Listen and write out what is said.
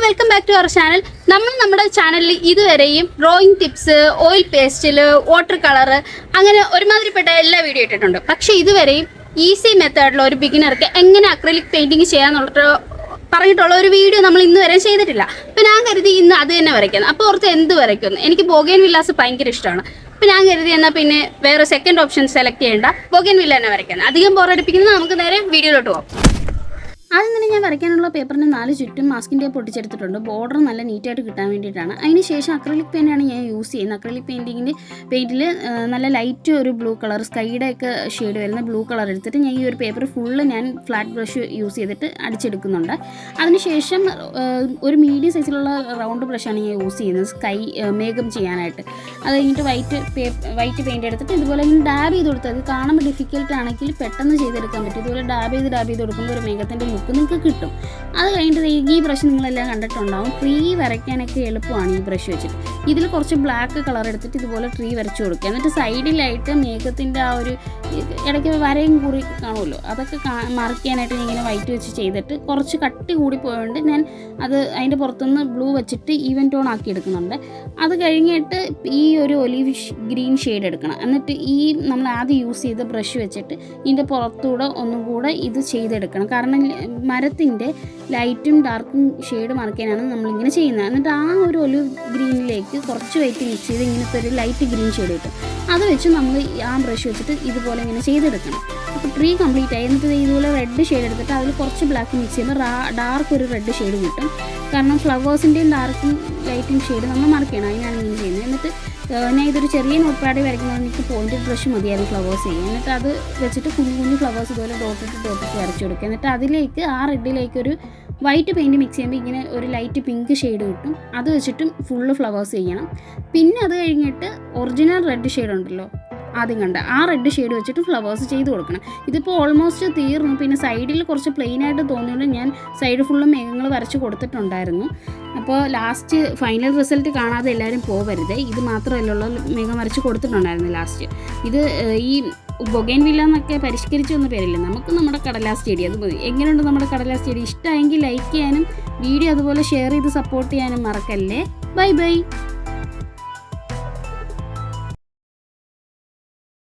Welcome back to our channel. നമ്മുടെ ചാനലിൽ ഇതുവരെയും drawing tips, oil pastel, water colour, അങ്ങനെ ഒരുമാതിരിപ്പെട്ട എല്ലാ വീഡിയോ ഇട്ടിട്ടുണ്ട്. പക്ഷേ ഇതുവരെയും ഈസി മെത്തേഡിൽ ഒരു ബിഗിനർക്ക് എങ്ങനെ അക്രിലിക് പെയിൻറ്റിങ് ചെയ്യാന്നുള്ളത് പറഞ്ഞിട്ടുള്ള ഒരു വീഡിയോ നമ്മൾ ഇന്ന് വരെ ചെയ്തിട്ടില്ല. അപ്പോൾ ഞാൻ കരുതി ഇന്ന് അത് തന്നെ വരയ്ക്കുന്നത്. അപ്പോൾ ഓർത്ത് എന്ത് വരയ്ക്കുന്നു, എനിക്ക് ബോഗൻവില്ലാസ് ഭയങ്കര ഇഷ്ടമാണ്. അപ്പോൾ ഞാൻ കരുതി എന്നാൽ പിന്നെ വേറെ സെക്കൻഡ് ഓപ്ഷൻ സെലക്ട് ചെയ്യേണ്ട, ബോഗൻവില്ല തന്നെ വരയ്ക്കുന്നത്. അധികം ബോറടിപ്പിക്കുന്നത്, നമുക്ക് നേരെ വീഡിയോയിലോട്ട് പോകാം. ആദ്യം തന്നെ ഞാൻ വരയ്ക്കാനുള്ള പേപ്പറിന് 4 ചുറ്റും മാസ്കിൻ ടേപ്പ് പൊട്ടിച്ചെടുത്തിട്ടുണ്ട്. ബോർഡർ നല്ല നീറ്റായിട്ട് കിട്ടാൻ വേണ്ടിയിട്ടാണ്. അതിന് ശേഷം അക്രിലിക് പെയിൻ്റാണ് ഞാൻ യൂസ് ചെയ്യുന്നത്. അക്രിലിക് പെയിൻറ്റിൽ നല്ല ലൈറ്റ് ഒരു ബ്ലൂ കളർ, സ്കൈയുടെ ഒക്കെ ഷെയ്ഡ് വരുന്ന ബ്ലൂ കളർ എടുത്തിട്ട് ഞാൻ ഈ ഒരു പേപ്പർ ഫുള്ള് ഞാൻ ഫ്ലാറ്റ് ബ്രഷ് യൂസ് ചെയ്തിട്ട് അടിച്ചെടുക്കുന്നുണ്ട്. അതിനുശേഷം ഒരു മീഡിയം സൈസിലുള്ള റൗണ്ട് ബ്രഷാണ് ഞാൻ യൂസ് ചെയ്യുന്നത് സ്കൈ മേഘം ചെയ്യാനായിട്ട്. അത് കഴിഞ്ഞിട്ട് വൈറ്റ് പെയിൻറ്റ് എടുത്തിട്ട് ഇതുപോലെ ഡാബ് ചെയ്ത് കൊടുത്തത്. അത് കാണുമ്പോൾ ഡിഫിക്കൽട്ട് ആണെങ്കിൽ പെട്ടെന്ന് ചെയ്തെടുക്കാൻ പറ്റും. ഇതുപോലെ ഡാബ് ചെയ്ത് കൊടുക്കുമ്പോൾ ഒരു മേഘത്തിൻ്റെ ലുക്ക് നിങ്ങൾക്ക് കിട്ടും. അത് കഴിഞ്ഞിട്ട് ഈ ബ്രഷ് നിങ്ങളെല്ലാം കണ്ടിട്ടുണ്ടാവും. ട്രീ വരയ്ക്കാനൊക്കെ എളുപ്പമാണ് ഈ ബ്രഷ് വെച്ചിട്ട്. ഇതിൽ കുറച്ച് ബ്ലാക്ക് കളർ എടുത്തിട്ട് ഇതുപോലെ ട്രീ വരച്ചു കൊടുക്കുക. എന്നിട്ട് സൈഡിലായിട്ട് മേഘത്തിൻ്റെ ആ ഒരു ഇടയ്ക്ക് വരയും കുറി കാണുമല്ലോ, അതൊക്കെ മറിക്കാനായിട്ട് ഞാൻ ഇങ്ങനെ വൈറ്റ് വെച്ച് ചെയ്തിട്ട് കുറച്ച് കട്ടി കൂടി പോയതുകൊണ്ട് ഞാൻ അത് അതിൻ്റെ പുറത്തുനിന്ന് ബ്ലൂ വെച്ചിട്ട് ഈവൻ ടോൺ ആക്കി എടുക്കുന്നുണ്ട്. അത് കഴിഞ്ഞിട്ട് ഈ ഒരു ഒലിവ് ഗ്രീൻ ഷെയ്ഡ് എടുക്കണം. എന്നിട്ട് ഈ നമ്മൾ ആദ്യം യൂസ് ചെയ്ത ബ്രഷ് വെച്ചിട്ട് ഇതിൻ്റെ പുറത്തൂടെ ഒന്നും കൂടെ ഇത് ചെയ്തെടുക്കണം. കാരണം മരത്തിൻ്റെ ലൈറ്റും ഡാർക്കും ഷെയ്ഡ് മറിക്കാനാണ് നമ്മളിങ്ങനെ ചെയ്യുന്നത്. എന്നിട്ട് ആ ഒരു ഒലിവ് ഗ്രീനിലേക്ക് കുറച്ച് വൈറ്റ് മിക്സ് ചെയ്ത് ഇങ്ങനത്തെ ഒരു ലൈറ്റ് ഗ്രീൻ ഷെയ്ഡ് കിട്ടും. അത് വെച്ച് നമ്മൾ ആ ബ്രഷ് വെച്ചിട്ട് ഇതുപോലെ ഇങ്ങനെ ചെയ്തെടുക്കണം. അപ്പോൾ ട്രീ കംപ്ലീറ്റ് ആയി. എന്നിട്ട് ഇതുപോലെ റെഡ് ഷെയ്ഡ് എടുത്തിട്ട് അതിൽ കുറച്ച് ബ്ലാക്ക് മിക്സ് ചെയ്യുമ്പോൾ ഡാർക്ക് ഒരു റെഡ് ഷെയ്ഡ് കിട്ടും. കാരണം ഫ്ലവേഴ്സിൻ്റെയും ഡാർക്കും ലൈറ്റും ഷെയ്ഡ് നമ്മൾ മാർക്ക് ചെയ്യണം. അതിനാണ് ഇങ്ങനെ ചെയ്യുന്നത്. എന്നിട്ട് ഞാൻ ഇതൊരു ചെറിയ നോട്ട് പാഡ് വരയ്ക്കുന്നത് എനിക്ക് പോയിൻ്റ് ബ്രഷ് മതിയായിരുന്നു ഫ്ലവേഴ്സ് ചെയ്യാം. എന്നിട്ട് അത് വെച്ചിട്ട് കുഞ്ഞു ഫ്ലവേഴ്സ് ഇതുപോലെ ഡോട്ടിട്ട് വരച്ചു കൊടുക്കുക. എന്നിട്ട് അതിലേക്ക് ആ റെഡിലേക്ക് ഒരു വൈറ്റ് പെയിൻറ്റ് മിക്സ് ചെയ്യുമ്പോൾ ഇങ്ങനെ ഒരു ലൈറ്റ് പിങ്ക് ഷെയ്ഡ് കിട്ടും. അത് വെച്ചിട്ടും ഫുള്ള് ഫ്ലവേഴ്സ് ചെയ്യണം. പിന്നെ അത് കഴിഞ്ഞിട്ട് ഒറിജിനൽ റെഡ് ഷെയ്ഡ് ഉണ്ടല്ലോ, ആദ്യം കണ്ട ആ റെഡ് ഷെയ്ഡ് വെച്ചിട്ട് ഫ്ലവേഴ്സ് ചെയ്ത് കൊടുക്കണം. ഇതിപ്പോൾ ഓൾമോസ്റ്റ് തീർന്നു. പിന്നെ സൈഡിൽ കുറച്ച് പ്ലെയിനായിട്ട് തോന്നിയുകൊണ്ട് ഞാൻ സൈഡ് ഫുള്ളും മേഘങ്ങൾ വരച്ച് കൊടുത്തിട്ടുണ്ടായിരുന്നു. അപ്പോൾ ലാസ്റ്റ് ഫൈനൽ റിസൾട്ട് കാണാതെ എല്ലാവരും പോകരുത്. ഇത് മാത്രമല്ല മേഘം വരച്ച് കൊടുത്തിട്ടുണ്ടായിരുന്നു ലാസ്റ്റ്. ഇത് ഈ ബൊഗൻവില്ല എന്നൊക്കെ പരിഷ്കരിച്ചൊന്നും പേരില്ല, നമുക്ക് നമ്മുടെ കടലാസ് ചെടി അത് മതി. എങ്ങനെയുണ്ട് നമ്മുടെ കടലാസ് ചെടി? ഇഷ്ടമായെങ്കിൽ ലൈക്ക് ചെയ്യാനും വീഡിയോ അതുപോലെ ഷെയർ ചെയ്ത് സപ്പോർട്ട് ചെയ്യാനും മറക്കല്ലേ. Bye bye.